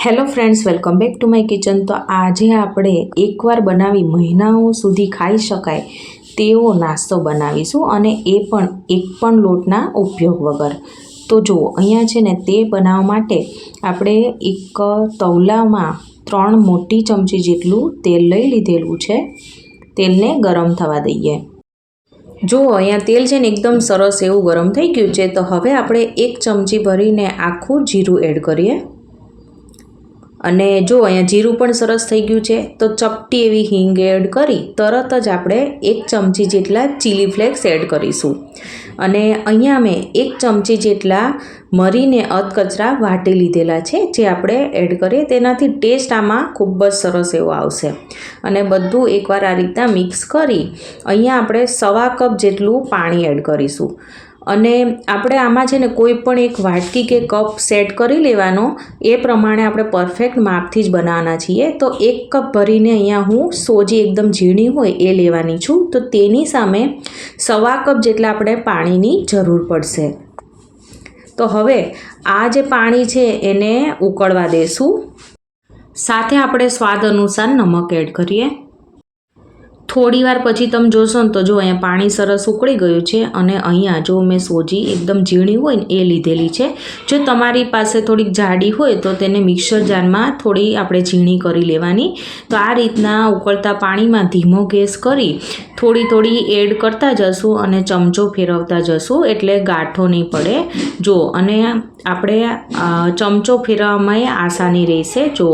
Hello friends, welcome back to my kitchen. તો આજે આપણે એકવાર બનાવી મહિનાઓ સુધી ખાઈ શકાય તેવો નાસ્તો બનાવીશું, અને એ પણ એક પણ લોટના ઉપયોગ વગર। તો જુઓ, અહીંયા છે ને તે બનાવવા માટે આપણે એક તવલામાં 3 મોટી ચમચી જેટલું તેલ લઈ લીધેલું છે। તેલને ગરમ થવા દઈએ। જો અહીંયા તેલ છે ને એકદમ સરસ એવું ગરમ થઈ ગયું છે। તો હવે આપણે 1 ચમચી ભરીને આખું જીરું એડ કરીએ। અને જો અહીંયા જીરું પણ સરસ થઈ ગયું છે, તો ચપટી એવી હિંગ એડ કરી તરત જ આપણે 1 ચમચી જેટલા ચીલી ફ્લેક્સ એડ કરીશું। અને અહીંયા મેં 1 ચમચી જેટલા મરીને અધકચરા વાટી લીધેલા છે, જે આપણે એડ કરીએ તેનાથી ટેસ્ટ આમાં ખૂબ જ સરસ એવો આવશે। અને બધું એકવાર આ રીતના મિક્સ કરી અહીંયા આપણે 1.25 કપ જેટલું પાણી એડ કરીશું। અને આપણે આમાં છે ને કોઈ પણ એક વાટકી કે કપ સેટ કરી લેવાનો, એ પ્રમાણે આપણે પરફેક્ટ માપથી જ બનાવવાના છીએ। તો 1 કપ ભરીને અહીંયા હું સોજી એકદમ ઝીણી હોય એ લેવાની છું, તો તેની સામે 1.25 કપ જેટલા આપણે પાણીની જરૂર પડશે। તો હવે આ જે પાણી છે એને ઉકળવા દેશું। સાથે આપણે સ્વાદ અનુસાર નમક એડ કરીએ। થોડી વાર પછી તમે જોશો ને તો જો અહીંયા પાણી સરસ ઉકળી ગયું છે। અને અહીંયા જો મેં સોજી એકદમ ઝીણી હોય ને એ લીધેલી છે। જો તમારી પાસે થોડીક જાડી હોય તો તેને મિક્સર જારમાં થોડી આપણે ઝીણી કરી લેવાની। તો આ રીતના ઉકળતા પાણીમાં ધીમો ગેસ કરી થોડી એડ કરતા જશું અને ચમચો ફેરવતા જશું, એટલે ગાંઠો નહીં પડે। જો અને આપણે ચમચો ફેરવવામાં આસાની રહેશે। જો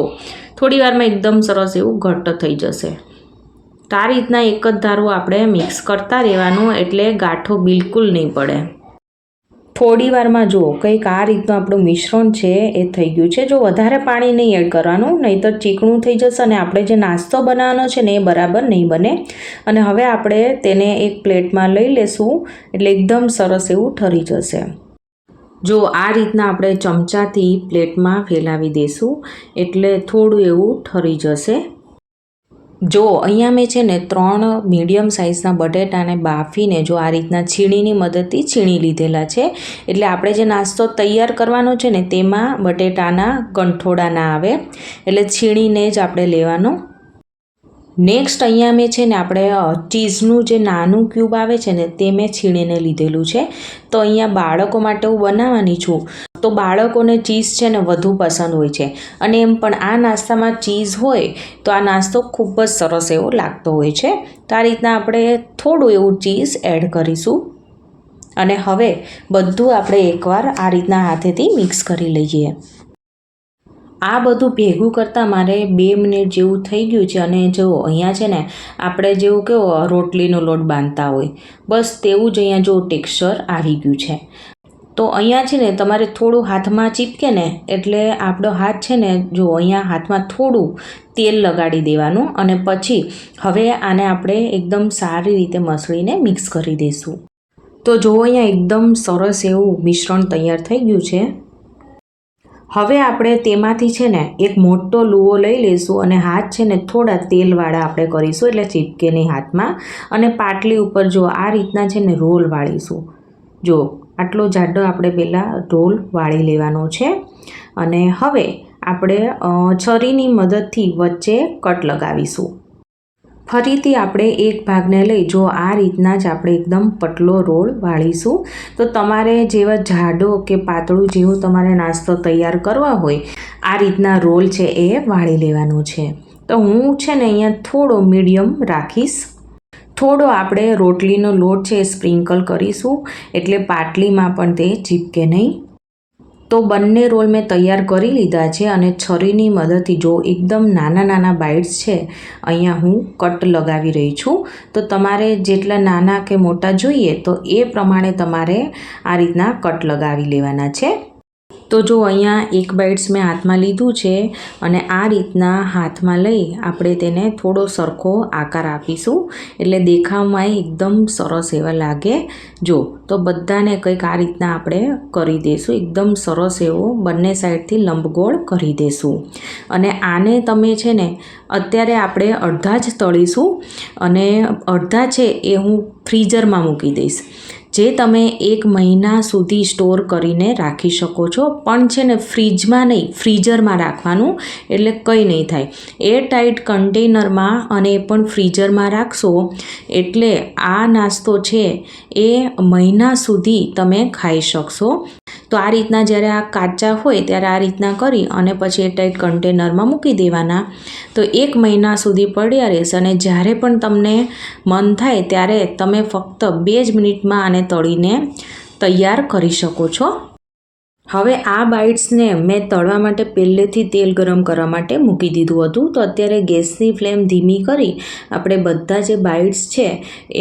થોડી વારમાં એકદમ સરસ એવું ઘટ્ટ થઈ જશે। તો આ રીતના એક જ ધારું આપણે મિક્સ કરતા રહેવાનું, એટલે ગાંઠો બિલકુલ નહીં પડે। થોડી વારમાં જો કંઈક આ રીતનું આપણું મિશ્રણ છે એ થઈ ગયું છે। જો વધારે પાણી નહીં એડ કરવાનું, નહીં તો ચીકણું થઈ જશે અને આપણે જે નાસ્તો બનાવવાનો છે ને એ બરાબર નહીં બને। અને હવે આપણે તેને એક પ્લેટમાં લઈ લેશું, એટલે એકદમ સરસ એવું ઠરી જશે। જો આ રીતના આપણે ચમચાથી પ્લેટમાં ફેલાવી દઈશું, એટલે થોડું એવું ઠરી જશે। જો અહીંયા મેં છે ને 3 મીડિયમ સાઇઝના બટેટાને બાફીને જો આ રીતના છીણીની મદદથી છીણી લીધેલા છે, એટલે આપણે જે નાસ્તો તૈયાર કરવાનો છે ને તેમાં બટેટાના ગંઠોડા ના આવે, એટલે છીણીને જ આપણે લેવાનો। નેક્સ્ટ અહીંયા મેં છે ને આપણે ચીઝનું જે નાનું ક્યુબ આવે છે ને તે મેં છીણીને લીધેલું છે। તો અહીંયા બાળકો માટે હું બનાવવાની છું, તો બાળકોને ચીઝ છે ને વધુ પસંદ હોય છે, અને એમ પણ આ નાસ્તામાં ચીઝ હોય તો આ નાસ્તો ખૂબ જ સરસ એવો લાગતો હોય છે। તો આ રીતના આપણે થોડું એવું ચીઝ એડ કરીશું, અને હવે બધું આપણે એકવાર આ રીતના હાથેથી મિક્સ કરી લઈએ। આ બધું ભેગું કરતાં મારે 2 મિનિટ જેવું થઈ ગયું છે। અને જો અહીંયા છે ને આપણે જેવું કેવો રોટલીનો લોટ બાંધતા હોય, બસ તેવું જ અહીંયા જો ટેક્સચર આવી ગયું છે। તો અહીંયા છે ને તમારે થોડું હાથમાં ચીપકે ને, એટલે આપણો હાથ છે ને જો અહીંયા હાથમાં થોડું તેલ લગાડી દેવાનું, અને પછી હવે આને આપણે એકદમ સારી રીતે મસળીને મિક્સ કરી દઈશું। તો જો અહીંયા એકદમ સરસ એવું મિશ્રણ તૈયાર થઈ ગયું છે। હવે આપણે તેમાંથી છે ને એક મોટો લુઓ લઈ લઈશું, અને હાથ છે ને થોડા તેલવાળા આપણે કરીશું, એટલે ચીપકે નહીં હાથમાં। અને પાટલી ઉપર જો આ રીતના છે ને રોલ વાળીશું। જો આટલો જાડો આપણે પહેલાં રોલ વાળી લેવાનો છે, અને હવે આપણે છરીની મદદથી વચ્ચે કટ લગાવીશું। ફરીથી આપણે એક ભાગને લઈ જો આ રીતના જ આપણે એકદમ પતલો રોલ વાળીશું। તો તમારે જેવા જાડો કે પાતળું જેવું તમારે નાસ્તો તૈયાર કરવા હોય, આ રીતના રોલ છે એ વાળી લેવાનો છે। તો હું છે ને અહીંયા થોડો મીડિયમ રાખીશ। થોડો આપણે રોટલીનો લોટ છે એ સ્પ્રિંકલ કરીશું, એટલે પાટલીમાં પણ તે ચીપકે નહીં। તો બંને રોલ મેં તૈયાર કરી લીધા છે, અને છરીની મદદથી જો એકદમ નાના બાઇટ્સ છે અહીંયા હું કટ લગાવી રહી છું। તો તમારે જેટલા નાના કે મોટા જોઈએ તો એ પ્રમાણે તમારે આ રીતના કટ લગાવી લેવાના છે। તો જો અહીંયા 1 બાઇટ્સ મેં હાથમાં લીધું છે, અને આ રીતના હાથમાં લઈ આપણે તેને થોડો સરખો આકાર આપીશું, એટલે દેખાવમાં એકદમ સરસ એવા લાગે। જો તો બધાને કંઈક આ રીતના આપણે કરી દઈશું, એકદમ સરસ એવો બંને સાઈડથી લંબગોળ કરી દઈશું। અને આને તમે છે ને અત્યારે આપણે અડધા જ તળીશું, અને અડધા છે એ હું ફ્રીઝરમાં મૂકી દઈશ। જે તમે 1 મહિના સુધી સ્ટોર કરીને રાખી શકો છો, પણ છે ને ફ્રીજમાં નહીં, ફ્રીઝરમાં રાખવાનું, એટલે કંઈ નહીં થાય. એરટાઇટ કન્ટેનરમાં અને એ પણ ફ્રીઝરમાં રાખશો એટલે આ નાસ્તો છે એ મહિના સુધી તમે ખાઈ શકશો. તો આ રીતના જ્યારે આ કાચા હોય ત્યારે આ રીતના કરી અને પછી એરટાઇટ કન્ટેનરમાં મૂકી દેવાના. તો 1 મહિના સુધી પડ્યા રહેશે અને જ્યારે પણ તમને મન થાય ત્યારે તમે ફક્ત 2 જ મિનિટમાં આને તળીને તૈયાર કરી શકો છો. હવે આ બાઇટ્સને મેં તળવા માટે પહેલેથી તેલ ગરમ કરવા માટે મૂકી દીધું હતું. તો અત્યારે ગેસની ફ્લેમ ધીમી કરી આપણે બધા જે બાઇટ્સ છે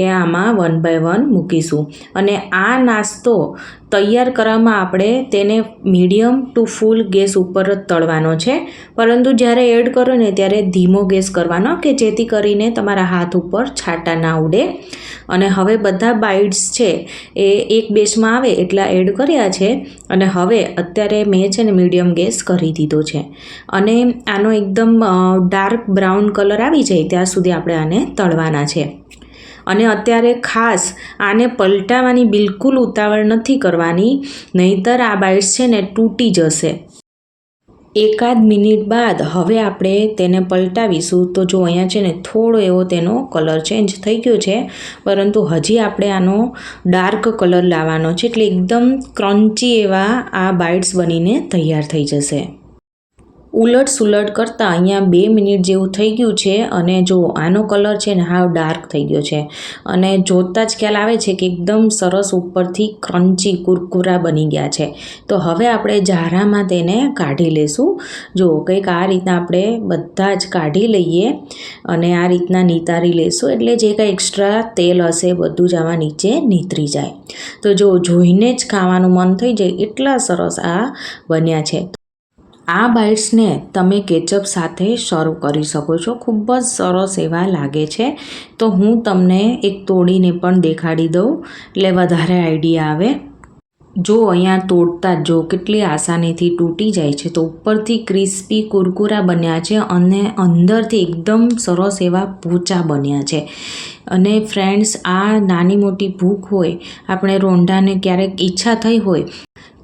એ આમાં 1 બાય 1 મૂકીશું. અને આ નાસ્તો તૈયાર કરવામાં આપણે તેને મીડિયમ ટુ ફૂલ ગેસ ઉપર જ તળવાનો છે, પરંતુ જ્યારે એડ કરો ને ત્યારે ધીમો ગેસ કરવાનો કે જેથી કરીને તમારા હાથ ઉપર છાંટા ના ઉડે. અને હવે બધા બાઇટ્સ છે એ એક બેચમાં આવે એટલા એડ કર્યા છે અને હવે અત્યારે મેં છે ને મીડિયમ ગેસ કરી દીધો છે અને આનો એકદમ ડાર્ક બ્રાઉન કલર આવી જાય ત્યાં સુધી આપણે આને તળવાના છે. અને અત્યારે ખાસ આને પલટાવવાની બિલકુલ ઉતાવળ નથી કરવાની, નહીંતર આ બાઇટ્સ છે ને તૂટી જશે. 1 મિનિટ બાદ હવે આપણે તેને પલટાવીશું. તો જો અહીંયા છે ને થોડો એવો તેનો કલર ચેન્જ થઈ ગયો છે, પરંતુ હજી આપણે આનો ડાર્ક કલર લાવવાનો છે, એટલે એકદમ ક્રન્ચી એવા આ બાઇટ્સ બનીને તૈયાર થઈ જશે. ઉલટ સુલટ કરતાં અહીંયા 2 મિનિટ જેવું થઈ ગયું છે અને જો આનો કલર છે ને હાવ ડાર્ક થઈ ગયો છે અને જોતાં જ ખ્યાલ આવે છે કે એકદમ સરસ ઉપરથી ક્રન્ચી કુરકુરા બની ગયા છે. તો હવે આપણે જારામાં તેને કાઢી લઈશું. જો કંઈક આ રીતના આપણે બધા જ કાઢી લઈએ અને આ રીતના નિતારી લઈશું, એટલે જે કંઈ એક્સ્ટ્રા તેલ હશે બધું જ આમાં નીચે નીતરી જાય. તો જો જોઈને જ ખાવાનું મન થઈ જાય એટલા સરસ આ બન્યા છે. આ બાઇટ્સને તમે કેચઅપ સાથે સર્વ કરી શકો છો, ખૂબ જ સરસ એવા લાગે છે. તો હું તમને એક તોડીને પણ દેખાડી દઉં એટલે વધારે આઈડિયા આવે. જો અહીંયા તોડતા જ જો કેટલી આસાનીથી તૂટી જાય છે. તો ઉપરથી ક્રિસ્પી કુરકુરા બન્યા છે અને અંદરથી એકદમ સરસ એવા પોચા બન્યા છે. અને ફ્રેન્ડ્સ, આ નાની મોટી ભૂખ હોય, આપણે રોંઢાને ક્યારેક ઈચ્છા થઈ હોય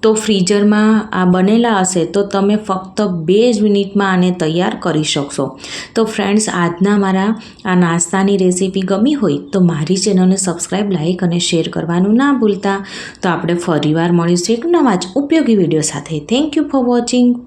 તો ફ્રીઝરમાં આ બનેલા હશે તો તમે ફક્ત 2 જ મિનિટમાં આને તૈયાર કરી શકશો. તો ફ્રેન્ડ્સ, આજના મારા આ નાસ્તાની રેસીપી ગમી હોય તો મારી ચેનલને સબસ્ક્રાઈબ, લાઇક અને શેર કરવાનું ના ભૂલતા. તો આપણે ફરીવાર મળીશું એક નવા જ ઉપયોગી વિડીયો સાથે. Thank you for watching.